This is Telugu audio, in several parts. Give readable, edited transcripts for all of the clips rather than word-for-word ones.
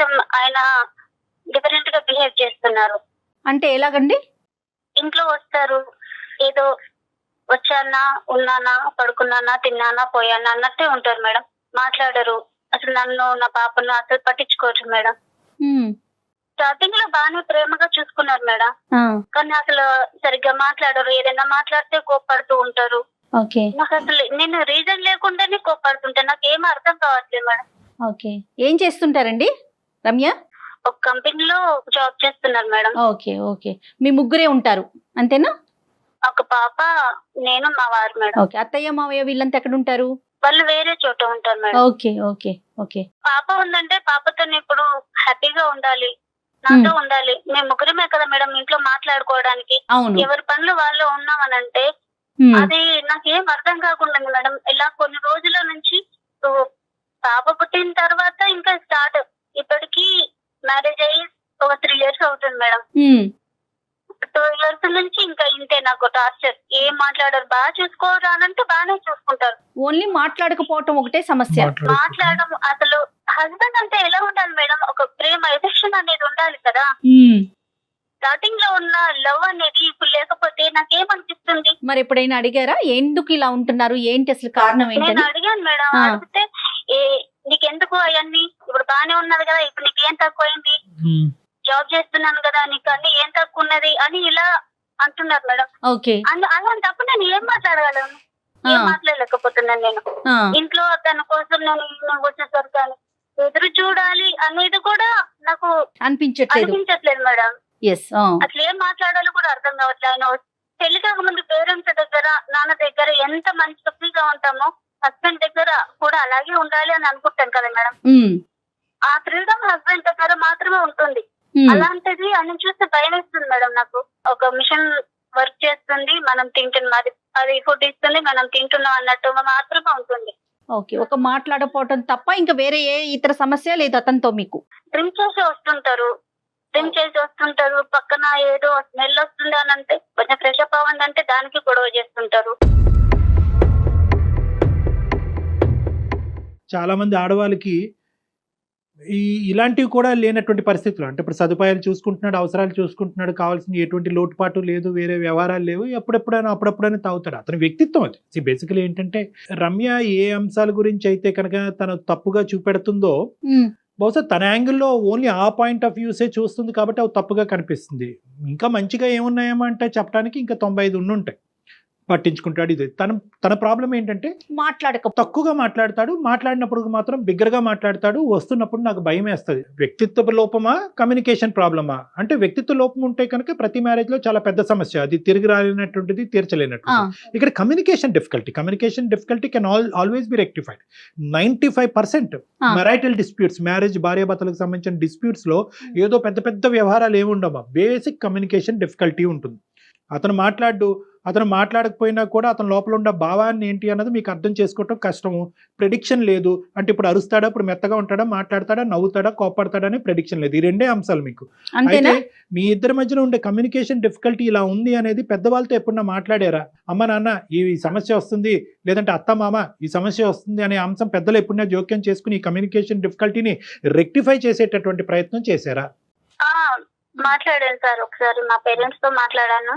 కొంచెం ఆయన డిఫరెంట్ గా బిహేవ్ చేస్తున్నారు. అంటే ఎలాగండి? ఇంట్లో వస్తారు, ఏదో వచ్చానా, ఉన్నానా, పడుకున్నానా, తిన్నానా, పోయానా అన్నట్టే ఉంటారు మేడం. మాట్లాడరు. అసలు నన్ను, నా పాపను అసలు పట్టించుకోవచ్చు మేడం. స్టార్టింగ్ లో బాగానే ప్రేమగా చూసుకున్నారు మేడం, కానీ అసలు సరిగ్గా మాట్లాడరు. ఏదైనా మాట్లాడితే కోప్పడుతూ ఉంటారు. నాకు అసలు నేను రీజన్ లేకుండానే కోప్పడుతుంటా. నాకు ఏం అర్థం కావట్లేదు మేడం. ఓకే, ఏం చేస్తుంటారండి రమ్య? ఒక కంపెనీలో జాబ్ చేస్తున్నారు మేడం. ఓకే ఓకే, మీ ముగ్గురే ఉంటారు అంతేనా? ఒక పాప, నేను, మా వారు మేడం. ఓకే, అత్తయ్య మావయ్య వీళ్ళంతా ఎక్కడ ఉంటారు? వాళ్ళు వేరే చోట ఉంటారు మేడం. Okay okay okay. పాప ఉందంటే పాపతో ఇప్పుడు హ్యాపీగా ఉండాలి, నాతో ఉండాలి. మేము ముగ్గురమే కదా మేడం ఇంట్లో మాట్లాడుకోవడానికి. ఎవరి పనులు వాళ్ళు ఉన్నామనంటే అది నాకేం అర్థం కాకుండా మేడం. ఇలా కొన్ని రోజుల నుంచి పాప పుట్టిన తర్వాత ఇంకా స్టార్ట్. ఇప్పటికి మ్యారేజ్ అయ్యి ఒక 3 years అవుతుంది మేడం. 2 years నుంచి ఇంకా ఇంతే నాకు టార్చర్. ఏం మాట్లాడారు, బాగా చూసుకోరా అనంటే బాగానే చూసుకుంటారు. ఓన్లీ మాట్లాడకపోవటం ఒకటే సమస్య. మాట్లాడడం అసలు హస్బెండ్ అంటే ఎలా ఉండాలి మేడం? ఒక ప్రేమ, ఎఫెక్షన్ అనేది ఉండాలి కదా. స్టార్టింగ్ లో ఉన్న లవ్ అనేది ఇప్పుడు లేకపోతే నాకేమనిపిస్తుంది? మరి ఎప్పుడైనా అడిగారా ఎందుకు ఇలా ఉంటున్నారు, ఏంటి అసలు కారణం ఏంటి? నేను అడిగాను మేడం. అడిగితే నీకెందుకు అవన్నీ, ఇప్పుడు బానే ఉన్నది కదా, ఇప్పుడు నీకేం తక్కువైంది, జాబ్ చేస్తున్నాను కదా, నీకు అన్ని ఏం తక్కువ ఉన్నది అని ఇలా అంటున్నారు మేడం. అలాంటప్పుడు నేను ఏం మాట్లాడగలను? ఏం మాట్లాడలేకపోతున్నాను నేను. ఇంట్లో తన కోసం నేను వచ్చేసరికి ఎదురు చూడాలి అనేది కూడా నాకు అనిపించట్లేదు మేడం. అసలు ఏం మాట్లాడాలో కూడా అర్థం కావట్లేదు. ఆయన పెళ్లి కాక ముందు పేరెంట్స్ దగ్గర, నాన్న దగ్గర ఎంత మంచి తప్పుగా ఉంటామో హస్బెండ్ దగ్గర కూడా అలాగే ఉండాలి అని అనుకుంటాను కదా మేడం. ఆ ఫ్రీడమ్ హస్బెండ్ దగ్గర మాత్రమే ఉంటుంది. అలాంటిది అని చూస్తే భయం వేస్తుంది మేడం నాకు. ఒక మిషన్ వర్క్ చేస్తుంది, మనం తింటున్నాం, అది ఫుడ్ ఇస్తుంది, మనం తింటున్నాం అన్నట్టు మాత్రమే ఉంటుంది. ఓకే, ఒక మాట్లాడపోవటం తప్ప ఇంకా వేరే ఏ ఇతర సమస్య లేదు అతనితో మీకు? డ్రింక్ చేసి వస్తుంటారు, పక్కన ఏదో స్మెల్ వస్తుంది అని అంటే కొంచెం ఫ్రెష్ అప్ అవ్వండి అంటే దానికి గొడవ చేస్తుంటారు. చాలా మంది ఆడవాళ్ళకి ఇలాంటివి కూడా లేనటువంటి పరిస్థితులు. అంటే ఇప్పుడు సదుపాయాలు చూసుకుంటున్నాడు, అవసరాలు చూసుకుంటున్నాడు, కావాల్సిన ఎటువంటి లోటుపాటు లేదు, వేరే వ్యవహారాలు లేవు, అప్పుడప్పుడైనా తాగుతాడు. అతని వ్యక్తిత్వం అది. బేసికలీ ఏంటంటే రమ్య ఏ అంశాల గురించి అయితే కనుక తను తప్పుగా చూపెడుతుందో బహుశా తన యాంగిల్లో ఓన్లీ ఆ పాయింట్ ఆఫ్ వ్యూసే చూస్తుంది కాబట్టి అవి తప్పుగా కనిపిస్తుంది. ఇంకా మంచిగా ఏమున్నాయేమో అంటే చెప్పడానికి ఇంకా 95 ఉండుంటాయి. పట్టించుకుంటాడు. ఇది తన ప్రాబ్లం ఏంటంటే తక్కువగా మాట్లాడతాడు. మాట్లాడినప్పుడు మాత్రం బిగ్గరగా మాట్లాడతాడు. వస్తున్నప్పుడు నాకు భయం వేస్తుంది. వ్యక్తిత్వ లోపమా, కమ్యూనికేషన్ ప్రాబ్లమా? అంటే వ్యక్తిత్వ లోపం ఉంటే కనుక ప్రతి మ్యారేజ్ లో చాలా పెద్ద సమస్య. అది తిరిగి రాలేనటువంటిది, తీర్చలేనటువంటిది. ఇక్కడ communication difficulty can always be rectified. 95% marital disputes, marriage భార్యాభర్తలకు సంబంధించిన డిస్ప్యూట్స్ లో ఏదో పెద్ద పెద్ద వ్యవహారాలు ఏముండవా, బేసిక్ కమ్యూనికేషన్ డిఫికల్టీ ఉంటుంది. అతను మాట్లాడకపోయినా కూడా అతని లోపల ఉన్న భావాన్ని ఏంటి అన్నది మీకు అర్థం చేసుకోవటం కష్టము. ప్రెడిక్షన్ లేదు. అంటే ఇప్పుడు అరుస్తాడా, ఇప్పుడు మెత్తగా ఉంటాడా, మాట్లాడతాడా, నవ్వుతాడా, కోపడతాడా అనే ప్రెడిక్షన్ లేదు. ఈ రెండే అంశాలు మీకు. అయితే మీ ఇద్దరి మధ్యన ఉండే కమ్యూనికేషన్ డిఫికల్టీ ఇలా ఉంది అనేది పెద్దవాళ్ళతో ఎప్పుడన్నా మాట్లాడారా? అమ్మ నాన్న ఈ సమస్య వస్తుంది, లేదంటే అత్త మామ ఈ సమస్య వస్తుంది అనే అంశం పెద్దలు ఎప్పుడన్నా జోక్యం చేసుకుని ఈ కమ్యూనికేషన్ డిఫికల్టీని రెక్టిఫై చేసేటటువంటి ప్రయత్నం చేశారా? మాట్లాడాను సార్, ఒకసారి మా పేరెంట్స్ తో మాట్లాడాను.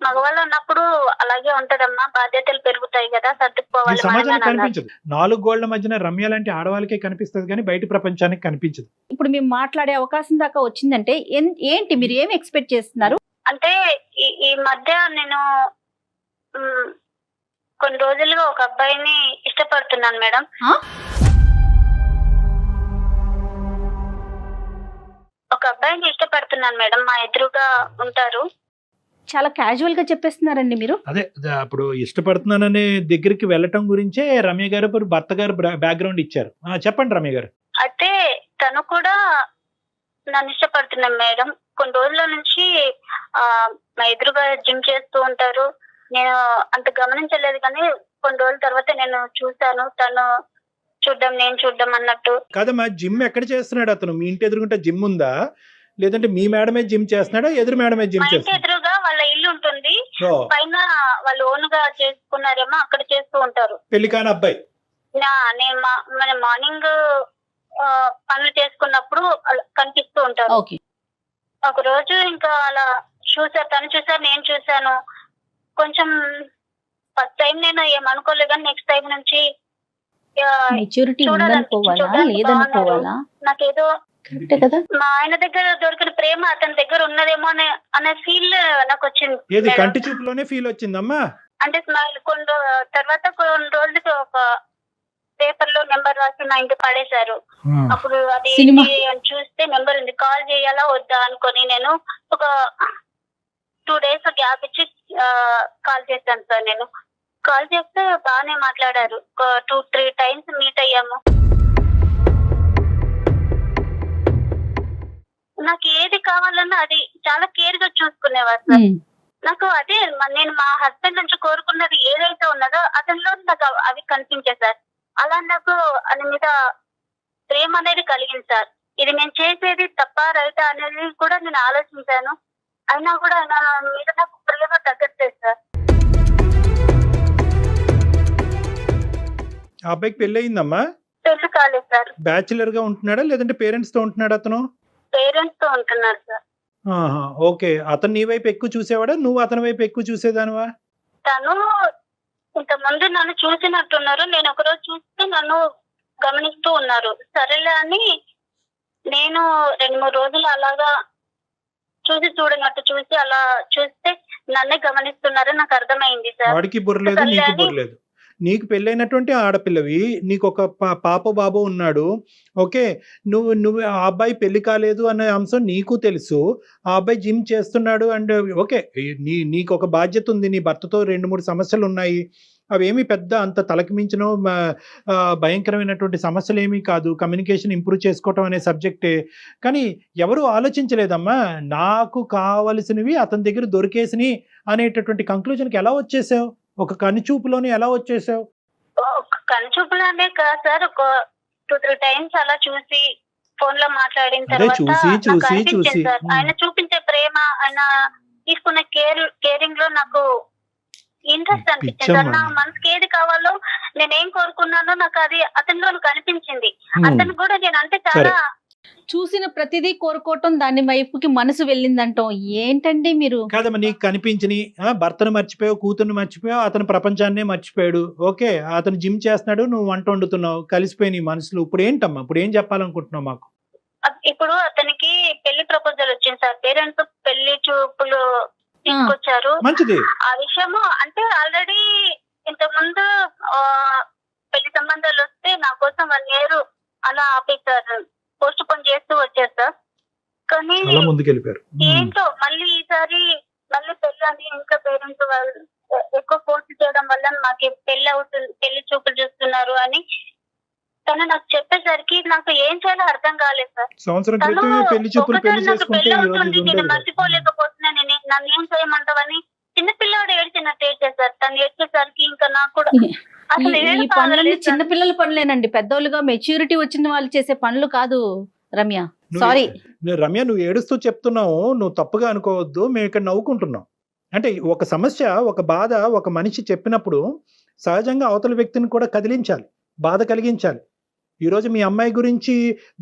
మగవాళ్ళు ఉన్నప్పుడు అలాగే ఉంటదమ్మా, బాధ్యతలు పెరుగుతాయి కదా, సర్దుకోవాలి. సమాజానికి కనిపించదు. 4 గోళ్ల మధ్యన రమ్య లాంటి ఆడవాళ్ళకే కనిపిస్తుంది కానీ బయట ప్రపంచానికి కనిపించదు. ఇప్పుడు మేము మాట్లాడే అవకాశం దాకా వచ్చిందంటే ఏంటి, మీరు ఏమి ఎక్స్పెక్ట్ చేస్తున్నారు? అంటే ఈ మధ్య నేను కొన్ని రోజులుగా ఒక అబ్బాయిని ఇష్టపడుతున్నాను మేడం. మా ఎదురుగా ఉంటారు. చాలా క్యాజువల్ గా చెప్పేస్తున్నారండి మీరు. అదే అప్పుడు ఇష్టపడుతున్నాననే దగ్గరికి వెళ్ళటం గురించే రమ్య గారు భర్త గారు బ్యాక్గ్రౌండ్ ఇచ్చారు. చెప్పండి రమ్య గారు. అయితే తను కూడా నన్ను ఇష్టపడుతున్నాను మేడం. కొన్ని రోజుల నుంచి మా ఎదురుగా జిమ్ చేస్తూ ఉంటారు. నేను అంత గమనించలేదు కానీ కొన్ని రోజుల తర్వాత నేను చూసాను, తను చూడ్డం నేను చూడ్డం అన్నట్టు. కాదమ్మా, జిమ్ ఎక్కడ చేస్తున్నాడు అతను? మీ ఇంటి ఎదురుకుంటే జిమ్ ఉందా, లేదంటే మీ మేడమే జిమ్ చేస్తున్నాడా, ఎదురు మేడమే జిమ్ చేస్తున్నాడా? ఎదురుగా వాళ్ళ ఇల్లు ఉంటుంది, పైన వాళ్ళు ఓన్ గా చేసుకున్నారేమో అక్కడ చేస్తూ ఉంటారు. పెళ్లి కాని అబ్బాయి. నేను మార్నింగ్ పనులు చేసుకున్నప్పుడు అలా కనిపిస్తూ ఉంటారు. ఓకే. ఒక రోజు ఇంకా అలా చూసారు, తను చూసారు, నేను చూసాను. కొంచెం ఫస్ట్ టైం నేను ఏమనుకోలేదు, కానీ నెక్స్ట్ టైం నుంచి మెచ్యూరిటీ ఉందనుకోవాలా లేదనుకోవాలా? నాకేదో కరెక్టే కదా. మా ఆయన దగ్గర దొరికిన ప్రేమ అతని దగ్గర ఉన్నదేమో అనే ఫీల్ నాకు వచ్చింది. ఏది కంటి చూపులోనే ఫీల్ వచ్చిందమ్మా? అంటే స్మైల్ తర్వాత కొన్ని రోజులకి ఒక పేపర్ లో నెంబర్ రాసి మా ఇంటికి పడేశారు. అప్పుడు అది చూస్తే నెంబర్ ఉంది, కాల్ చేయాలా వద్దా అనుకొని నేను ఒక 2 days గ్యాప్ ఇచ్చి కాల్ చేశాను సార్. నేను కాల్ చేస్తే బాగానే మాట్లాడారు. 2-3 times మీట్ అయ్యాము. నాకు ఏది కావాలన్నా అది చాలా కేర్ గా చూసుకునేవారు సార్. నాకు అదే నేను మా హస్బెండ్ నుంచి కోరుకున్నది ఏదైతే ఉన్నదో అతనిలో నాకు అవి కనిపించాయి సార్. అలా నాకు అని మీద ప్రేమ అనేది కలిగింది సార్. ఇది నేను చేసేది తప్ప రైటా అనేది కూడా నేను ఆలోచించాను. అయినా కూడా ఆయన మీద నాకు ప్రేమ తగ్గట్లేదు సార్. ఆ అబ్బాయికి పెళ్లి అయిందమ్మా? పెళ్లి కాలేదు సార్. బ్యాచులర్ గా ఉంటున్నాడా లేదంటే పేరెంట్స్ తో ఉంటున్నాడు? అతను పేరెంట్స్ తో ఉంటున్నారు సార్. ఓకే. అతను నీ వైపు ఎక్కువ చూసేవాడా, నువ్వు అతని వైపు ఎక్కువ చూసేదానివా? తను ఇంత ముందు నన్ను చూసినట్టున్నారు. నేను ఒకరోజు చూస్తే నన్ను గమనిస్తూ ఉన్నారు. సరేలే అని నేను 2-3 రోజులు అలాగా చూడనట్టు చూసి అలా చూస్తే నన్నే గమనిస్తున్నారని నాకు అర్థమైంది సార్. వాడికి బుర్రలేదు, నీకు బుర్రలేదు. నీకు పెళ్ళైనటువంటి ఆడపిల్లవి, నీకు ఒక పాప బాబు ఉన్నాడు. ఓకే, నువ్వు ఆ అబ్బాయి పెళ్లి కాలేదు అనే అంశం నీకు తెలుసు. ఆ అబ్బాయి జిమ్ చేస్తున్నాడు అండ్ ఓకే, నీకు ఒక బాధ్యత ఉంది. నీ భర్తతో 2-3 సమస్యలు ఉన్నాయి. అవేమి పెద్ద అంత తలకి మించిన భయంకరమైనటువంటి సమస్యలు ఏమీ కాదు. కమ్యూనికేషన్ ఇంప్రూవ్ చేసుకోవటం అనే సబ్జెక్టే. కానీ ఎవరు ఆలోచించలేదమ్మా, నాకు కావలసినవి అతని దగ్గర దొరికేసినాయి అనేటటువంటి కంక్లూజన్కి ఎలా వచ్చేసావు? ఒక కనుచూపులోనే ఎలా వచ్చేసావు? కనుచూపులోనే కాదు సార్, ఒక 2-3 times అలా చూసి ఫోన్ లో మాట్లాడిన తర్వాత చూసి ఆయన చూపించే ప్రేమ, ఆయన తీసుకున్న కేరింగ్ లో నాకు ఇంట్రెస్ట్ అనిపించింది సార్. నా మనసుకి ఏది కావాలో నేనేం కోరుకున్నానో నాకు అది అతనిలో కనిపించింది. అతను కూడా నేను అంటే చాలా చూసిన ప్రతిదీ కోరుకోవటం, దాని వైపుకి మనసు వెళ్ళిందంటాం. ఏంటండి మీరు? కాదమ్మా, నీకు కనిపించని భర్తను మర్చిపోయావు, కూతుర్ని మర్చిపోయావు, అతను ప్రపంచాన్నే మర్చిపోయాడు. ఓకే, అతను జిమ్ చేస్తున్నాడు, నువ్వు వంట వండుతున్నావు, కలిసిపోయి మనసులు. ఇప్పుడు ఏంటమ్మా, ఇప్పుడు ఏం చెప్పాలనుకుంటున్నావు మాకు? ఇప్పుడు అతనికి పెళ్లి ప్రపోజల్ వచ్చింది సార్. పేరెంట్స్ పెళ్లి చూపులు తీసుకొచ్చారు. మంచిది. ఆ విషయము అంటే ఆల్రెడీ ఇంత ముందు పెళ్లి సంబంధాలు వస్తే నా కోసం 1 year అలా ఆపేశారు, పోస్ట్ పోన్ చేస్తూ వచ్చారు సార్. కానీ ఏంటో మళ్ళీ ఈసారి మళ్ళీ పెళ్లి అని ఇంకా పేరెంట్స్ వాళ్ళు ఎక్కువ ఫోర్స్ చేయడం వల్ల మాకు పెళ్లి అవుతుంది, పెళ్లి చూపులు చూస్తున్నారు అని తను నాకు చెప్పేసరికి నాకు ఏం చేయాలో అర్థం కాలేదు సార్. తను ఒకసారి నాకు పెళ్లి అవుతుంది, నేను మర్చిపోలేకపోతున్నాను, నన్ను ఏం చేయమంటావని చిన్నపిల్లవాడు ఏడ్చినట్టు ఏడ్చేసారు. తను ఏడ్చేసరికి ఇంకా నాకు కూడా ఈ పనులన్నీ చిన్నపిల్లల పనులేనండి, పెద్దోళ్ళుగా మెచ్యూరిటీ వచ్చిన వాళ్ళు చేసే పనులు కాదు రమ్య. సారీ రమ్య, నువ్వు ఏడుస్తూ చెప్తున్నావు, నువ్వు తప్పుగా అనుకోవద్దు. మేము ఇక్కడ నవ్వుకుంటున్నాం. అంటే ఒక సమస్య, ఒక బాధ ఒక మనిషి చెప్పినప్పుడు సహజంగా అవతల వ్యక్తిని కూడా కదిలించాలి, బాధ కలిగించాలి. ఈరోజు మీ అమ్మాయి గురించి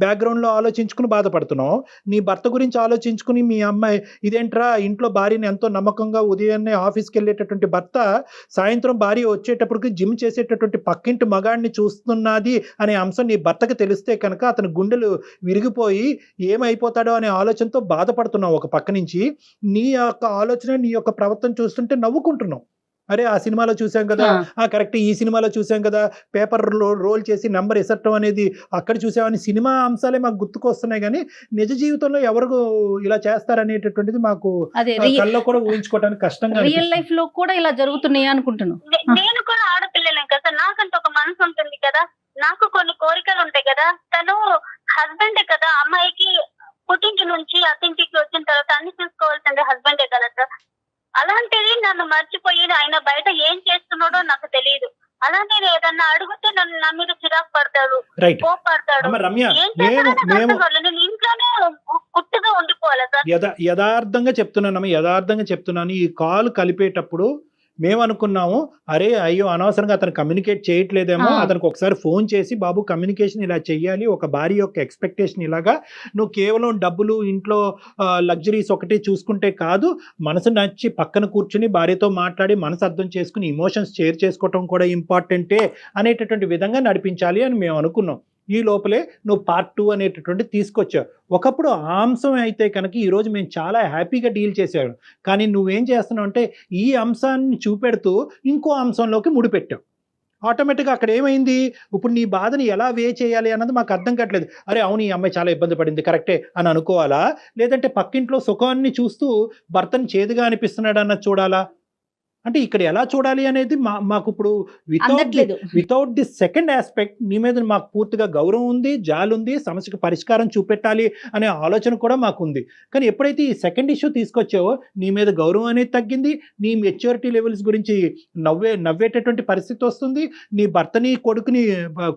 బ్యాక్గ్రౌండ్లో ఆలోచించుకుని బాధపడుతున్నావు, నీ భర్త గురించి ఆలోచించుకుని మీ అమ్మాయి ఇదేంట్రా, ఇంట్లో భార్యని ఎంతో నమ్మకంగా ఉదయాన్నే ఆఫీస్కి వెళ్ళేటటువంటి భర్త సాయంత్రం భార్య వచ్చేటప్పటికి జిమ్ చేసేటటువంటి పక్కింటి మగాడిని చూస్తున్నది అనే అంశం నీ భర్తకు తెలిస్తే కనుక అతని గుండెలు విరిగిపోయి ఏమైపోతాడో అనే ఆలోచనతో బాధపడుతున్నావు. ఒక పక్క నుంచి నీ యొక్క ఆలోచన, నీ యొక్క ప్రవర్తన చూస్తుంటే నవ్వుకుంటున్నావు. అరే ఆ సినిమాలో చూసాం కదా, కరెక్ట్, ఈ సినిమాలో చూసాం కదా, పేపర్ రోల్ చేసి నెంబర్ ఎసట్టడం అనేది అక్కడ చూసామని సినిమా అంశాలే మాకు గుర్తుకొస్తున్నాయి. కానీ నిజ జీవితంలో ఎవరు ఇలా చేస్తారనేటటువంటిది మాకు కల్లో కూడా ఊహించుకోవడానికి కష్టంగా. రియల్ లైఫ్ లో కూడా ఇలా జరుగుతున్నాయి అనుకుంటున్నాను. నేను కూడా ఆడపిల్లలే కదా, నాకంత ఒక మనసు ఉంటుంది కదా, నాకు కొన్ని కోరికలు ఉంటాయి కదా. తను హస్బెండే కదా, అమ్మాయికి పుట్టింటి నుంచి అత్తింటికి వచ్చిన తర్వాత అన్ని చూసుకోవాల్సిందే హస్బెండే కదా సార్. అలాంటిది నన్ను మర్చిపోయి ఆయన బయట ఏం చేస్తున్నాడో నాకు తెలియదు. అలా నేను ఏదన్నా అడిగితే నా మీద చిరాకు పడతాడు, కోపడతాడు. నేను ఇంట్లోనే గుట్టుగా ఉండిపోవాలి సార్. యథార్థంగా చెప్తున్నాను, ఈ కాల్ కలిపేటప్పుడు మేము అనుకున్నాము అరే అయ్యో అనవసరంగా అతను కమ్యూనికేట్ చేయట్లేదేమో, అతనికి ఒకసారి ఫోన్ చేసి బాబు కమ్యూనికేషన్ ఇలా చెయ్యాలి, ఒక భార్య యొక్క ఎక్స్పెక్టేషన్ ఇలాగా, నువ్వు కేవలం డబ్బులు ఇంట్లో లగ్జరీస్ ఒకటి చూసుకుంటే కాదు, మనసు నచ్చి పక్కన కూర్చుని భార్యతో మాట్లాడి మనసు అర్థం చేసుకుని ఇమోషన్స్ షేర్ చేసుకోవటం కూడా ఇంపార్టెంటే అనేటటువంటి విధంగా నడిపించాలి అని మేము అనుకున్నాం. ఈ లోపలే నువ్వు పార్ట్ 2 అనేటటువంటి తీసుకొచ్చావు. ఒకప్పుడు ఆ అంశం అయితే కనుక ఈరోజు మేము చాలా హ్యాపీగా డీల్ చేసాము. కానీ నువ్వేం చేస్తున్నావు అంటే ఈ అంశాన్ని చూపెడుతూ ఇంకో అంశంలోకి ముడిపెట్టావు. ఆటోమేటిక్గా అక్కడ ఏమైంది, ఇప్పుడు నీ బాధని ఎలా వే చేయాలి అన్నది మాకు అర్థం కావట్లేదు. అరే అవును ఈ అమ్మాయి చాలా ఇబ్బంది పడింది కరెక్టే అని అనుకోవాలా, లేదంటే పక్కింట్లో సుఖాన్ని చూస్తూ భర్తని చేదుగా అనిపిస్తున్నాడు అన్నది చూడాలా? అంటే ఇక్కడ ఎలా చూడాలి అనేది మాకు ఇప్పుడు వితౌట్ ది సెకండ్ ఆస్పెక్ట్ నీ మీద మాకు పూర్తిగా గౌరవం ఉంది, జాలి ఉంది, సమస్యకు పరిష్కారం చూపెట్టాలి అనే ఆలోచన కూడా మాకు ఉంది. కానీ ఎప్పుడైతే ఈ సెకండ్ ఇష్యూ తీసుకొచ్చావో నీ మీద గౌరవం అనేది తగ్గింది, నీ మెచ్యూరిటీ లెవెల్స్ గురించి నవ్వేటటువంటి పరిస్థితి వస్తుంది, నీ భర్తని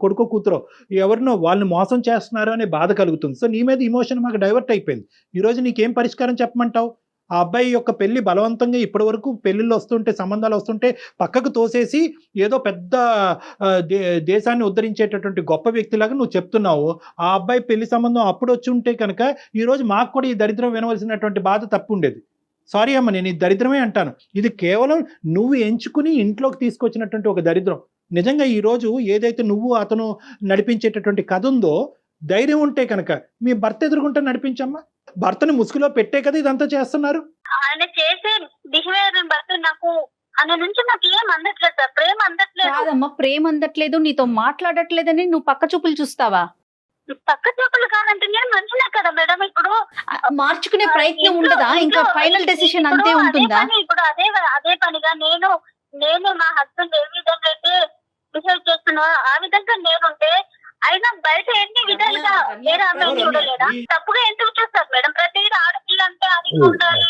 కొడుకో కూతురో ఎవరినో వాళ్ళని మోసం చేస్తున్నారు అనే బాధ కలుగుతుంది. సో నీ మీద ఇమోషన్ మాకు డైవర్ట్ అయిపోయింది. ఈరోజు నీకేం పరిష్కారం చెప్పమంటావు? ఆ అబ్బాయి యొక్క పెళ్లి బలవంతంగా ఇప్పటి వరకు పెళ్లిళ్ళు వస్తుంటే సంబంధాలు వస్తుంటే పక్కకు తోసేసి ఏదో పెద్ద దేశాన్ని ఉద్ధరించేటటువంటి గొప్ప వ్యక్తిలాగా నువ్వు చెప్తున్నావు. ఆ అబ్బాయి పెళ్లి సంబంధం అప్పుడు వచ్చి ఉంటే కనుక ఈరోజు మాకు కూడా ఈ దరిద్రం వినవలసినటువంటి బాధ తప్పు ఉండేది. సారీ అమ్మ, నేను ఈ దరిద్రమే అంటాను. ఇది కేవలం నువ్వు ఎంచుకుని ఇంట్లోకి తీసుకొచ్చినటువంటి ఒక దరిద్రం. నిజంగా ఈరోజు ఏదైతే నువ్వు అతను నడిపించేటటువంటి కథ ఉందో, ధైర్యం ఉంటే కనుక మీ భర్త ఎదుర్కొంటే నడిపించమ్మా. భర్తని ముసుగులో పెట్టే కదా ఇదంతా చేస్తున్నారు. ఆయన చేసే బిహేవియర్ బట్టి నాకు ఆయన నుంచి నాకు ఏం అందట్లేదు సార్, ప్రేమ అందట్లేదు. కాదమ్మా, ప్రేమ అందట్లేదు, నీతో మాట్లాడట్లేదని నువ్వు పక్క చూపులు చూస్తావా? పక్క చూపులు కాదంటే నేను మంచిదే కదా మేడం. ఇప్పుడు మార్చుకునే ప్రయత్నం ఉండదా? ఇంకా ఫైనల్ డెసిషన్ అంతే ఉంటుందా? ఇప్పుడు అదే పనిగా నేను మా హస్బెండ్ ఏ విధంగా అయితే బిహేవ్ చేస్తున్నా ఆ విధంగా నేనుంటే అయినా బయట ఎన్ని విధాలుగా వేరే అమ్మాయి చూడలేదా? తప్పుగా ఎందుకు చూస్తారు మేడం? ప్రతి ఆడపిల్ల అంటే అది ఉండాలి,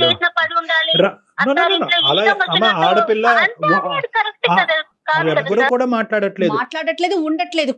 చేసిన పని ఉండాలి, ఆడపిల్ల కరెక్ట్ కదా? ఎవరు కూడా మాట్లాడట్లేదు ఉండట్లేదు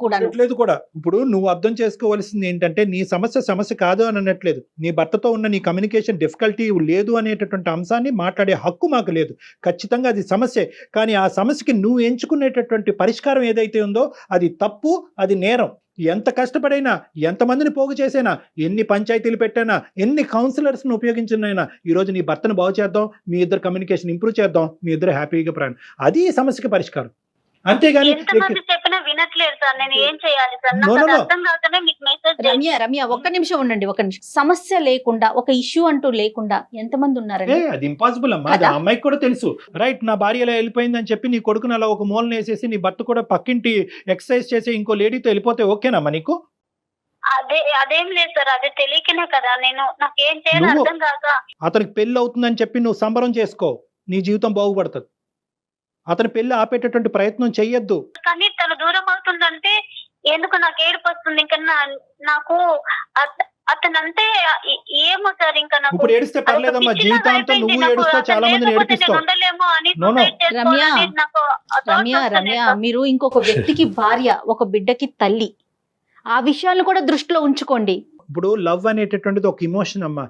కూడా. ఇప్పుడు నువ్వు అర్థం చేసుకోవాల్సింది ఏంటంటే నీ సమస్య కాదు అని అనట్లేదు. నీ భర్తతో ఉన్న నీ కమ్యూనికేషన్ డిఫికల్టీ లేదు అనేటటువంటి అంశాన్ని మాట్లాడే హక్కు మాకు లేదు. ఖచ్చితంగా అది సమస్యే. కానీ ఆ సమస్యకి నువ్వు ఎంచుకునేటటువంటి పరిష్కారం ఏదైతే ఉందో అది తప్పు, అది నేరం. ఎంత కష్టపడైనా, ఎంతమందిని పోగు చేసైనా, ఎన్ని పంచాయతీలు పెట్టైనా, ఎన్ని కౌన్సిలర్స్ని ఉపయోగించినైనా ఈరోజు నీ భర్తను బాగు చేద్దాం, మీ ఇద్దరు కమ్యూనికేషన్ ఇంప్రూవ్ చేద్దాం, మీ ఇద్దరు హ్యాపీగా ప్రాణం. అది ఈ సమస్యకి పరిష్కారం. అంతేగాని చెప్పినా వినట్లేదు సార్. నేను ఏం చేయాలి సార్? అర్థం కాకనే మీకు మెసేజ్. రమ్య ఒక్క నిమిషం ఉండండి, ఒక నిమిషం. సమస్య లేకుండా, ఒక ఇష్యూ అంటూ లేకుండా ఎంతమంది ఉన్నారండి? అది ఇంపాసిబుల్ అమ్మా. అది అమ్మాయికి కూడా తెలుసు. రైట్, నా భార్య ఎలా వెళ్ళిపోయింది అని చెప్పి నీ కొడుకుని అలా ఒక మూలన వేసేసి నీ భర్త కూడా పక్కింటి ఎక్సర్సైజ్ చేసి ఇంకో లేడీతో వెళ్ళిపోతే ఓకేనమ్మా నీకు? అదేం లేదు సార్, అదే తెలియకనే కదా నాకేం చేయాలి అర్థం కాక. అతనికి పెళ్లి అవుతుందని చెప్పి నువ్వు సంబరం చేసుకో, నీ జీవితం బాగుపడుతుంది. అతని పెళ్లి ఆపేటటువంటి ప్రయత్నం చెయ్యొద్దు. కానీ తను దూరం అవుతుందంటే ఎందుకు నాకు ఏడుపు వస్తుంది. ఇంకా నాకు అతనంటే ఏమో సార్. ఇంకా నాకు ఇప్పుడు ఏడిస్తే పర్లేదమ్మా, జీవితాంతం నువ్వు ఏడుస్తావు, చాలా మందిని ఏడిపిస్తావు. ఉండలేమో అని. రమ్య మీరు ఇంకొక వ్యక్తికి భార్య, ఒక బిడ్డకి తల్లి. ఆ విషయాలను కూడా దృష్టిలో ఉంచుకోండి. ఇప్పుడు లవ్ అనేటటువంటిది ఒక ఇమోషన్ అమ్మా.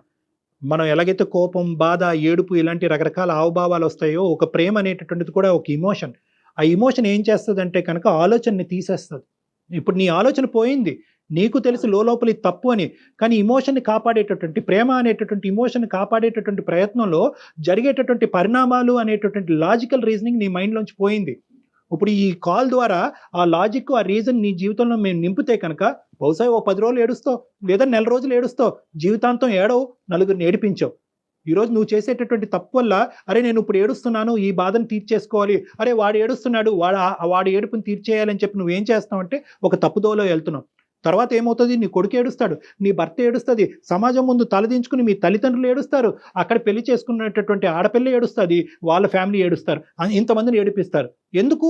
మనం ఎలాగైతే కోపం, బాధ, ఏడుపు ఇలాంటి రకరకాల హావభావాలు వస్తాయో, ఒక ప్రేమ అనేటటువంటిది కూడా ఒక ఇమోషన్. ఆ ఇమోషన్ ఏం చేస్తుంది అంటే కనుక ఆలోచనని తీసేస్తుంది. ఇప్పుడు నీ ఆలోచన పోయింది, నీకు తెలుసు లోపల ఇది తప్పు అని. కానీ ఇమోషన్ని కాపాడేటటువంటి, ప్రేమ అనేటటువంటి ఇమోషన్ కాపాడేటటువంటి ప్రయత్నంలో జరిగేటటువంటి పరిణామాలు అనేటటువంటి లాజికల్ రీజనింగ్ నీ మైండ్లోంచి పోయింది. ఇప్పుడు ఈ కాల్ ద్వారా ఆ లాజిక్, ఆ రీజన్ నీ జీవితంలో మేము నింపితే కనుక బహుశా 10 రోజులు ఏడుస్తావు, లేదా నెల రోజులు ఏడుస్తావు, జీవితాంతం ఏడవు, నలుగురిని ఏడిపించావు. ఈరోజు నువ్వు చేసేటటువంటి తప్పు వల్ల అరే నేను ఇప్పుడు ఏడుస్తున్నాను, ఈ బాధను తీర్చేసుకోవాలి, అరే వాడు ఏడుస్తున్నాడు, వాడి ఏడుపుని తీర్చేయాలని చెప్పి నువ్వేం చేస్తావు అంటే ఒక తప్పుదోలో వెళ్తున్నావు. తర్వాత ఏమవుతుంది, నీ కొడుకు ఏడుస్తాడు, నీ భర్త ఏడుస్తుంది, సమాజం ముందు తలదించుకుని మీ తల్లిదండ్రులు ఏడుస్తారు, అక్కడ పెళ్లి చేసుకున్నటువంటి ఆడపిల్ల ఏడుస్తుంది, వాళ్ళ ఫ్యామిలీ ఏడుస్తారు, ఇంతమందిని ఏడిపిస్తారు. ఎందుకు?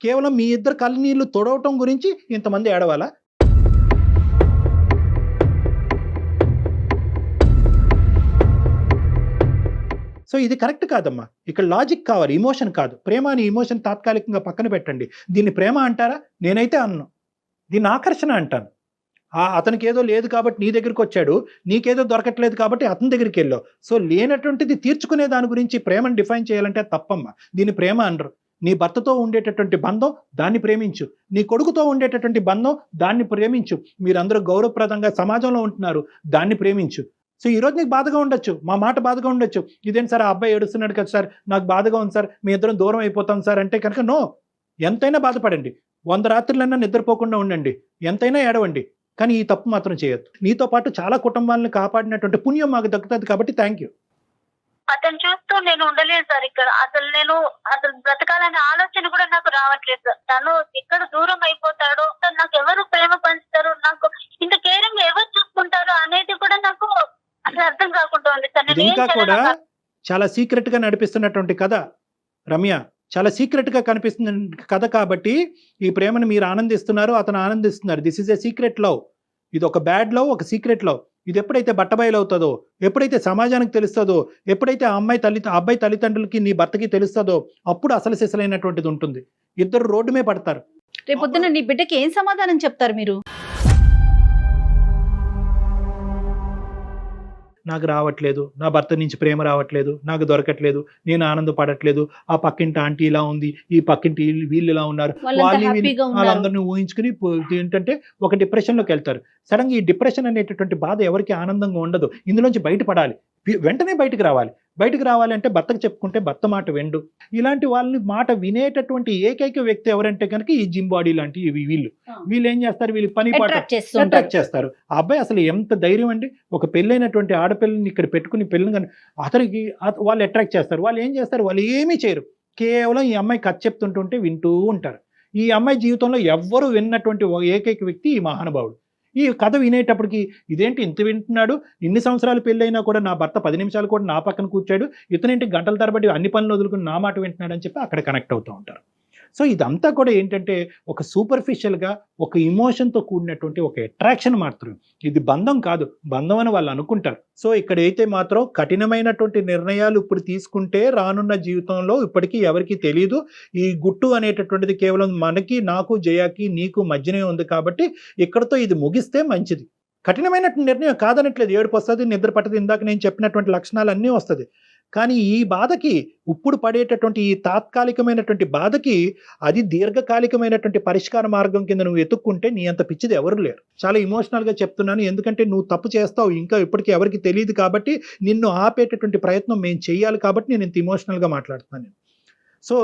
కేవలం మీ ఇద్దరు కళ్ళనీళ్ళు తొడవటం గురించి ఇంతమంది ఏడవాలా? సో ఇది కరెక్ట్ కాదమ్మా. ఇక్కడ లాజిక్ కావాలి, ఇమోషన్ కాదు. ప్రేమ అని ఇమోషన్ తాత్కాలికంగా పక్కన పెట్టండి. దీన్ని ప్రేమ అంటారా? నేనైతే అన్ను, దీన్ని ఆకర్షణ అంటాను. అతనికి ఏదో లేదు కాబట్టి నీ దగ్గరికి వచ్చాడు, నీకేదో దొరకట్లేదు కాబట్టి అతని దగ్గరికి వెళ్ళావు. సో లేనటువంటిది తీర్చుకునే దాని గురించి ప్రేమను డిఫైన్ చేయాలంటే తప్పమ్మా. దీన్ని ప్రేమ అనరు. నీ భర్తతో ఉండేటటువంటి బంధం దాన్ని ప్రేమించు, నీ కొడుకుతో ఉండేటటువంటి బంధం దాన్ని ప్రేమించు, మీరందరూ గౌరవప్రదంగా సమాజంలో ఉంటున్నారు దాన్ని ప్రేమించు. సో ఈ రోజు నీకు బాధగా ఉండొచ్చు, మా మాట బాధగా ఉండొచ్చు, ఇదేంటి సార్ ఆ అబ్బాయి ఏడుస్తున్నాడు కదా సార్, నాకు బాధగా ఉంది సార్, మీ ఇద్దరం దూరం అయిపోతాం సార్ అంటే కనుక నో, ఎంతైనా బాధపడండి, 100 రాత్రులన్నా నిద్రపోకుండా ఉండండి, ఎంతైనా ఏడవండి, కానీ ఈ తప్పు మాత్రం చేయొద్దు. నీతో పాటు చాలా కుటుంబాలను కాపాడినటువంటి పుణ్యం మాకు దక్కుతుంది కాబట్టి థ్యాంక్ యూ. అతను చూస్తూ నేను ఉండలేదు సార్ ఇక్కడ. అసలు బ్రతకాలనే ఆలోచన కూడా నాకు రావట్లేదు సార్. తను ఎక్కడ దూరం అయిపోతాడో, నాకు ఎవరు ప్రేమ పంచుతారు, నాకు ఇంత కేరింగ్ ఎవరు చూసుకుంటారు అనేది కూడా నాకు అసలు అర్థం కాకుండా ఉంది సార్. నేను ఇంకా కూడా చాలా సీక్రెట్ గా నడిపిస్తున్నటువంటి కథ రమ్య, చాలా సీక్రెట్ గా కనిపిస్తున్న కథ కాబట్టి ఈ ప్రేమను మీరు ఆనందిస్తున్నారు, అతను ఆనందిస్తున్నారు. This is a secret love. ఇది ఒక బ్యాడ్ లవ్, ఒక సీక్రెట్ లవ్. ఇది ఎప్పుడైతే బట్టబయలు అవుతుందో, ఎప్పుడైతే సమాజానికి తెలుస్తుందో, ఎప్పుడైతే ఆ అబ్బాయి తల్లిదండ్రులకి నీ భర్తకి తెలుస్తుందో, అప్పుడు అసలు సిసలైనటువంటిది ఉంటుంది. ఇద్దరు రోడ్డు మీద పడతారు. రేపొద్దున నీ బిడ్డకి ఏం సమాధానం చెప్తారు మీరు? నాకు రావట్లేదు, నా భర్త నుంచి ప్రేమ రావట్లేదు, నాకు దొరకట్లేదు, నేను ఆనందపడట్లేదు, ఆ పక్కింటి ఆంటీ ఇలా ఉంది, ఈ పక్కింటి వీళ్ళు ఇలా ఉన్నారు, వాళ్ళందరినీ ఊహించుకుని ఏంటంటే ఒక డిప్రెషన్లోకి వెళ్తారు. సడన్గా ఈ డిప్రెషన్ అనేటటువంటి బాధ ఎవరికి ఆనందంగా ఉండదు. ఇందులోంచి బయటపడాలి, వెంటనే బయటకు రావాలి అంటే భర్తకు చెప్పుకుంటే భర్త మాట వెండు. ఇలాంటి వాళ్ళని మాట వినేటటువంటి ఏకైక వ్యక్తి ఎవరంటే కనుక ఈ జిమ్ బాడీ లాంటి వీళ్ళు ఏం చేస్తారు, వీళ్ళు పని పాట అట్రాక్ట్ చేస్తారు. ఆ అబ్బాయి అసలు ఎంత ధైర్యం అండి, ఒక పెళ్ళైనటువంటి ఆడపిల్లని ఇక్కడ పెట్టుకుని పెళ్ళని అతనికి వాళ్ళు అట్రాక్ట్ చేస్తారు. వాళ్ళు ఏం చేస్తారు, వాళ్ళు ఏమీ చేయరు, కేవలం ఈ అమ్మాయి కథ చెప్తుంటుంటే వింటూ ఉంటారు. ఈ అమ్మాయి జీవితంలో ఎవ్వరూ విన్నటువంటి ఏకైక వ్యక్తి ఈ మహానుభావుడు. ఈ కథ వినేటప్పటికి ఇదేంటి ఇంత వింటున్నాడు, ఇన్ని సంవత్సరాలు పెళ్ళైనా కూడా నా భర్త 10 నిమిషాలు కూడా నా పక్కన కూర్చాడు, ఇతనేంటి గంటల తరబడి అన్ని పనులు వదులుకుని నా మాట వింటున్నాడు అని చెప్పి అక్కడ కనెక్ట్ అవుతూ ఉంటారు. సో ఇదంతా కూడా ఏంటంటే ఒక సూపర్ఫిషియల్గా ఒక ఇమోషన్తో కూడినటువంటి ఒక అట్రాక్షన్ మాత్రమే, ఇది బంధం కాదు. బంధం అని వాళ్ళు అనుకుంటారు. సో ఇక్కడైతే మాత్రం కఠినమైనటువంటి నిర్ణయాలు ఇప్పుడు తీసుకుంటే రానున్న జీవితంలో ఇప్పటికీ ఎవరికి తెలియదు. ఈ గుట్టు అనేటటువంటిది కేవలం మనకి, నాకు, జయాకి, నీకు మధ్యనే ఉంది కాబట్టి ఇక్కడతో ఇది ముగిస్తే మంచిది. కఠినమైన నిర్ణయం కాదనట్లేదు, ఏడుపు వస్తుంది, నిద్ర పట్టదు, ఇందాక నేను చెప్పినటువంటి లక్షణాలు అన్నీ వస్తుంది. కానీ ఈ బాధకి, ఇప్పుడు పడేటటువంటి ఈ తాత్కాలికమైనటువంటి బాధకి అది దీర్ఘకాలికమైనటువంటి పరిష్కార మార్గం కింద నువ్వు ఎత్తుక్కుంటే నీ అంత పిచ్చిది ఎవరు లేరు. చాలా ఇమోషనల్గా చెప్తున్నాను, ఎందుకంటే నువ్వు తప్పు చేస్తావు ఇంకా ఇప్పటికీ ఎవరికి తెలియదు కాబట్టి నిన్ను ఆపేటటువంటి ప్రయత్నం మేము చేయాలి కాబట్టి నేను ఇంత ఇమోషనల్గా మాట్లాడుతున్నాను. సో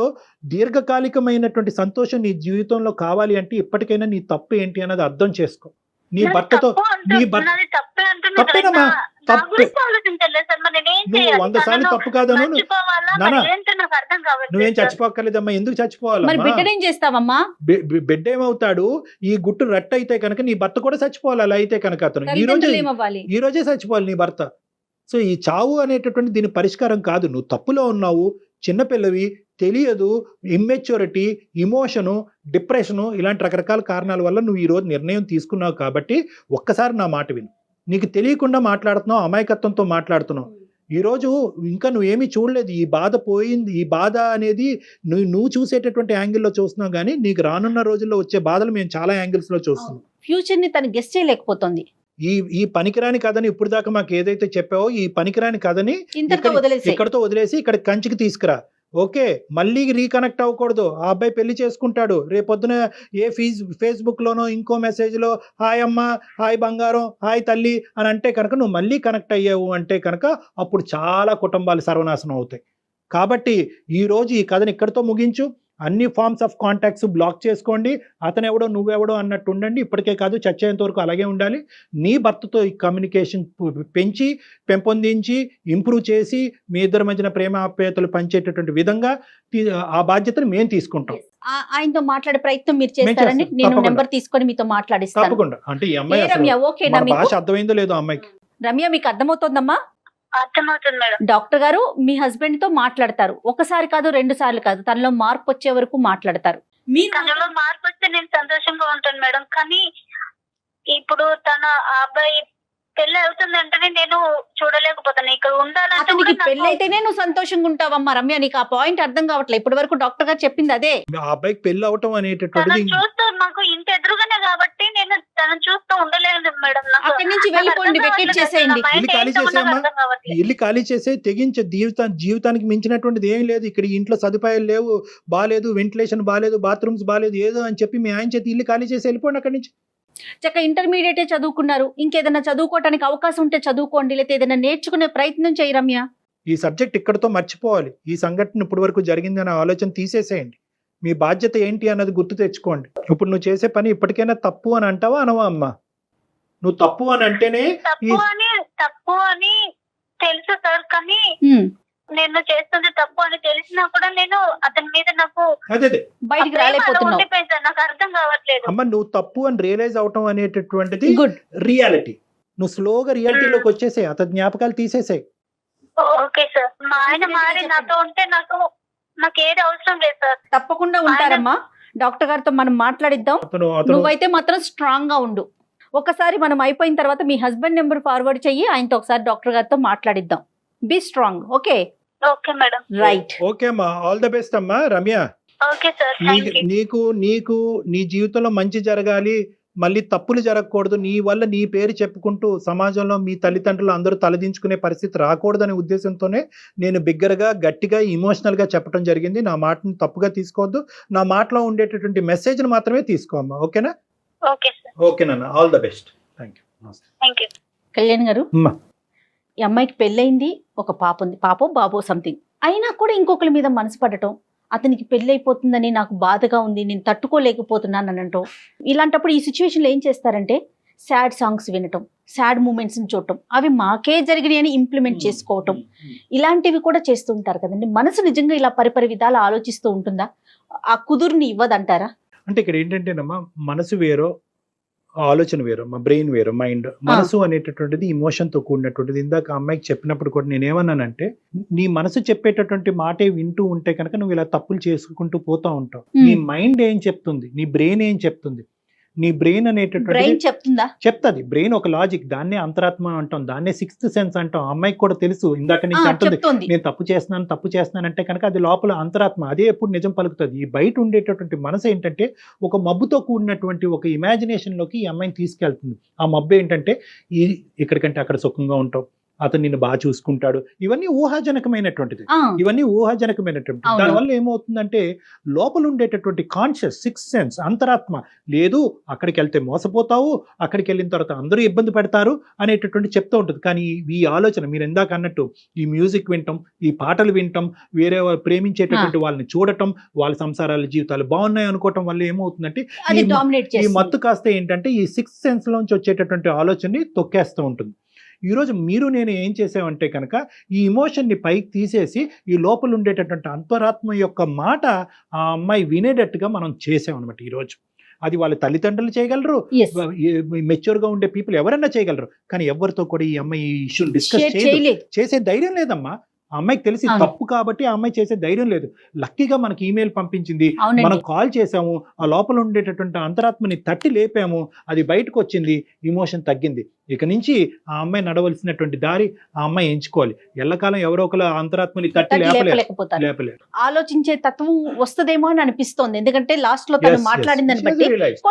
దీర్ఘకాలికమైనటువంటి సంతోషం నీ జీవితంలో కావాలి అంటే ఇప్పటికైనా నీ తప్పు ఏంటి అన్నది అర్థం చేసుకో. నీ భర్తతో తప్పేనమ్మా, తప్పు నువ్వు 100 సార్లు తప్పు కాదను. నువ్వేం చచ్చిపోక్కర్లేదమ్మా, ఎందుకు చచ్చిపోవాలమ్మా? బిడ్డ ఏమవుతాడు, ఈ గుట్టు రట్టు అయితే కనుక నీ భర్త కూడా చచ్చిపోవాలి. అలా అయితే కనుక అతను ఈ రోజే చచ్చిపోవాలి నీ భర్త. సో ఈ చావు అనేటటువంటి దీని పరిష్కారం కాదు. నువ్వు తప్పులో ఉన్నావు, చిన్నపిల్లవి, తెలియదు, ఇమ్మెచ్యూరిటీ, ఇమోషను, డిప్రెషను, ఇలాంటి రకరకాల కారణాల వల్ల నువ్వు ఈరోజు నిర్ణయం తీసుకున్నావు కాబట్టి ఒక్కసారి నా మాట విను. నీకు తెలియకుండా మాట్లాడుతున్నావు, అమాయకత్వంతో మాట్లాడుతున్నావు. ఈరోజు ఇంకా నువ్వేమీ చూడలేదు, ఈ బాధ పోయింది. ఈ బాధ అనేది నువ్వు చూసేటటువంటి యాంగిల్లో చూస్తున్నావు, కానీ నీకు రానున్న రోజుల్లో వచ్చే బాధలు మేము చాలా యాంగిల్స్లో చూస్తున్నాం. ఫ్యూచర్ని తను గెస్ చేయలేకపోతుంది. ఈ పనికిరాని కథని ఇప్పుడు దాకా మాకు ఏదైతే చెప్పావో ఈ పనికిరాని కథని ఇక్కడతో వదిలేసి ఇక్కడ కంచికి తీసుకురా. ఓకే, మళ్ళీ రీకనెక్ట్ అవ్వకూడదు. ఆ అబ్బాయి పెళ్లి చేసుకుంటాడు, రేపొద్దున ఏ ఫేస్బుక్ లోనో ఇంకో మెసేజ్ లో హాయ్ అమ్మ, హాయ్ బంగారం, హాయ్ తల్లి అని అంటే కనుక నువ్వు మళ్ళీ కనెక్ట్ అయ్యావు అంటే కనుక అప్పుడు చాలా కుటుంబాలు సర్వనాశనం అవుతాయి. కాబట్టి ఈ రోజు ఈ కథని ఇక్కడితో ముగించు. అన్ని ఫార్మ్స్ ఆఫ్ కాంటాక్ట్స్ బ్లాక్ చేసుకోండి. అతను ఎవడో నువ్వెవడో అన్నట్టు ఉండండి. ఇప్పటికే కాదు, చచ్చేంత వరకు అలాగే ఉండాలి. నీ భర్తతో ఈ కమ్యూనికేషన్ పెంపొందించి ఇంప్రూవ్ చేసి మీ ఇద్దరి మధ్యన ప్రేమ ఆప్యాయతలు పంచేటటువంటి విధంగా ఆ బాధ్యతను మేము తీసుకుంటాం. ఆయనతో మాట్లాడే ప్రయత్నం మీరు చేస్తారని నేను నెంబర్ తీసుకొని మీతో మాట్లాడిస్తాను. తప్పకుండా. అంటే ఈ అమ్మాయి భాష అర్థమైందో లేదో అమ్మాయికి. రమ్య, మీకు అర్థమవుతోందమ్మా? అర్థమవుతుంది మేడం. డాక్టర్ గారు మీ హస్బెండ్ తో మాట్లాడతారు, ఒకసారి కాదు 2 సార్లు కాదు, తనలో మార్పు వచ్చే వరకు మాట్లాడతారు. తనలో మార్పు వస్తే నేను సంతోషంగా ఉంటాను మేడం. కానీ ఇప్పుడు తన అబ్బాయి పెళ్లి అవుతుందంటేనే నేను చూడలేకపోతాను. ఇక్కడ ఉండాలంటే అతనికి పెళ్లి అయితేనే నువ్వు సంతోషంగా ఉంటావమ్మా. రమ్య, నీకు ఆ పాయింట్ అర్థం కావట్లేదు. ఇప్పటి వరకు డాక్టర్ గారు చెప్పింది అదే. ఆ అబ్బాయికి పెళ్లి అవటం అనేటటువంటిది చూస్తూ మాకు ఇంత ఎదురుగానే కాబట్టి నేను తను చూస్తూ ఉండలేను నుంచి వెళ్ళిపోండి, వెకేట్ చేసేయండి. ఇల్లు ఖాళీ చేసేయమ్మా. ఇల్లు ఖాళీ చేసే తెగించే జీవితానికి మించినటువంటిది ఏం లేదు ఇక్కడ. ఇంట్లో సదుపాయాలు లేవు, బాలేదు, వెంటిలేషన్ బాలేదు, బాత్రూమ్స్ బాలేదు, ఏదో అని చెప్పి మీ ఆయన చేతి ఇల్లు ఖాళీ చేసి వెళ్ళిపోండి అక్కడి నుంచి. చక్క ఇంటర్మీడియటే చదువుకున్నారు, ఇంకేదైనా చదువుకోవడానికి అవకాశం ఉంటే చదువుకోండి, లేకపోతే ఏదైనా నేర్చుకునే ప్రయత్నం చేయి రమ్య. ఈ సబ్జెక్ట్ ఇక్కడతో మర్చిపోవాలి. ఈ సంఘటన ఇప్పటి వరకు జరిగిందనే ఆలోచన తీసేసేయండి. మీ బాధ్యత ఏంటి అన్నది గుర్తు తెచ్చుకోండి. ఇప్పుడు నువ్వు చేసే పని ఇప్పటికైనా తప్పు అని అంటావా అనవా అమ్మా? నువ్వు తప్పు అని అంటేనే తప్పు అని తెలుసు సార్, కానీ నేను చేస్తుంది తప్పు అని తెలిసినా కూడా నేను అతని మీద నాకు అదే బయటికి రాలేకపోతున్నావు. నాకు అర్థం కావట్లేదు. అమ్మ నువ్వు తప్పు అని రియలైజ్ అవటం అనేటటువంటిది రియాలిటీ. నువ్వు స్లోగా రియాలిటీలోకి వచ్చేసాయి, అతని జ్ఞాపకాలు తీసేసాయి. ఓకే సార్, మా ఆయన మారి నాతో ఉంటే నాకు ఏది అవసరం లేదు సార్. తప్పకుండా ఉంటారమ్మా, డాక్టర్ గారితో మనం మాట్లాడిద్దాం. నువ్వైతే మాత్రం స్ట్రాంగ్ గా ఉండు. ఒకసారి మనం అయిపోయిన తర్వాత మీ హస్బెండ్ నెంబర్ ఫార్వర్డ్ చెయ్యి, ఆయనతో ఒకసారి డాక్టర్ గారితో మాట్లాడిద్దాం. Be strong. Okay okay madam. Right. Okay అమ్మా, ఆల్ ద బెస్ట్ అమ్మా. రమ్య, ఓకే సార్, నీకు నీ జీవితంలో మంచి జరగాలి, మళ్ళీ తప్పులు జరగకూడదు, నీ వల్ల నీ పేరు చెప్పుకుంటూ సమాజంలో మీ తల్లిదండ్రులు అందరూ తలదించుకునే పరిస్థితి రాకూడదనే ఉద్దేశంతోనే నేను బిగ్గరగా గట్టిగా ఎమోషనల్ గా చెప్పడం జరిగింది. నా మాటను తప్పుగా తీసుకోవద్దు, నా మాటలో ఉండేటటువంటి మెసేజ్ మాత్రమే తీసుకోమ్మా. ఓకేనా? ఓకేనా, all the best. Thank you. Kalyan గారు, ఈ అమ్మాయికి పెళ్ళయింది, ఒక పాప ఉంది, పాపో బాబో సంథింగ్. అయినా కూడా ఇంకొకరి మీద మనసు పడటం, అతనికి పెళ్ళైపోతుందని నాకు బాధగా ఉంది, నేను తట్టుకోలేకపోతున్నాను అని అంటాం. ఇలాంటప్పుడు ఈ సిచ్యువేషన్లో ఏం చేస్తారంటే సాడ్ సాంగ్స్ వినటం, సాడ్ మూమెంట్స్ని చూడటం, అవి మాకే జరిగినాయి అని ఇంప్లిమెంట్ చేసుకోవటం, ఇలాంటివి కూడా చేస్తూ ఉంటారు కదండి. మనసు నిజంగా ఇలా పరిపరి విధాలు ఆలోచిస్తూ ఉంటుందా? ఆ కుదురుని ఇవ్వదంటారా? అంటే ఇక్కడ ఏంటంటేనమ్మా, మనసు వేరో ఆలోచన వేరు, మా బ్రెయిన్ వేరు, మైండ్. మనసు అనేటటువంటిది ఇమోషన్ తో కూడినటువంటిది. ఇందాక అమ్మాయికి చెప్పినప్పుడు కూడా నేనేమన్నానంటే, నీ మనసు చెప్పేటటువంటి మాటే వింటూ ఉంటే కనుక నువ్వు ఇలా తప్పులు చేసుకుంటూ పోతా ఉంటావు. నీ మైండ్ ఏం చెప్తుంది, నీ బ్రెయిన్ ఏం చెప్తుంది? నీ బ్రెయిన్ అనేటటువంటి చెప్తుంది. బ్రెయిన్ ఒక లాజిక్, దాన్నే అంతరాత్మ అంటాం, దాన్నే సిక్స్త్ సెన్స్ అంటాం. అమ్మాయికి కూడా తెలుసు, ఇందాక నుంచి అంటుంది నేను తప్పు చేస్తున్నాను అంటే కనుక అది లోపల అంతరాత్మ, అదే ఎప్పుడు నిజం పలుకుతుంది. ఈ బయట ఉండేటటువంటి మనసు ఏంటంటే ఒక మబ్బుతో కూడినటువంటి ఒక ఇమాజినేషన్ లోకి ఈ అమ్మాయిని తీసుకెళ్తుంది. ఆ మబ్బు ఏంటంటే ఇక్కడికంటే అక్కడ సుఖంగా ఉంటావు, అతను నిన్ను బాగా చూసుకుంటాడు, ఇవన్నీ ఊహాజనకమైనటువంటిది. దానివల్ల ఏమవుతుందంటే లోపల ఉండేటటువంటి కాన్షియస్ సిక్స్త్ సెన్స్, అంతరాత్మ లేదు, అక్కడికి వెళ్తే మోసపోతావు, అక్కడికి వెళ్ళిన తర్వాత అందరూ ఇబ్బంది పెడతారు అనేటటువంటి చెప్తూ ఉంటుంది. కానీ ఈ ఆలోచన మీరు ఇందాక అన్నట్టు ఈ మ్యూజిక్ వినటం, ఈ పాటలు వినటం, వేరే ప్రేమించేటటువంటి వాళ్ళని చూడటం, వాళ్ళ సంసారాల జీవితాలు బాగున్నాయి అనుకోవటం వల్ల ఏమవుతుందంటే ఈ మత్తు కాస్త ఏంటంటే ఈ సిక్స్త్ సెన్స్ లోంచి వచ్చేటటువంటి ఆలోచనని తొక్కేస్తూ ఉంటుంది. ఈరోజు మీరు నేను ఏం చేసామంటే కనుక ఈ ఇమోషన్ని పైకి తీసేసి ఈ లోపల ఉండేటటువంటి అంతరాత్మ యొక్క మాట ఆ అమ్మాయి వినేటట్టుగా మనం చేసామన్నమాట ఈరోజు. అది వాళ్ళ తల్లిదండ్రులు చేయగలరు, మెచ్యూర్గా ఉండే పీపుల్ ఎవరైనా చేయగలరు, కానీ ఎవరితో కూడా ఈ అమ్మాయి ఈ ఇష్యూని డిస్కస్ చేసే ధైర్యం లేదమ్మా. ఆ అమ్మాయికి తెలిసి తప్పు కాబట్టి ఆ అమ్మాయి చేసే ధైర్యం లేదు. లక్కీగా మనకి ఈమెయిల్ పంపించింది, మనం కాల్ చేసాము, ఆ లోపల ఉండేటటువంటి అంతరాత్మని తట్టి లేపాము, అది బయటకు వచ్చింది, ఇమోషన్ తగ్గింది. ఇక నుంచి ఆ అమ్మాయి నడవలసినటువంటి దారి ఆ అమ్మాయి ఎంచుకోవాలి. ఎల్లకాలం ఎవరో ఒకరు అంతరాత్మని తట్టి లేపలేరు. ఆలోచించే తత్వం వస్తుందేమో అని అనిపిస్తోంది, ఎందుకంటే లాస్ట్ లో తను మాట్లాడిందని బట్టి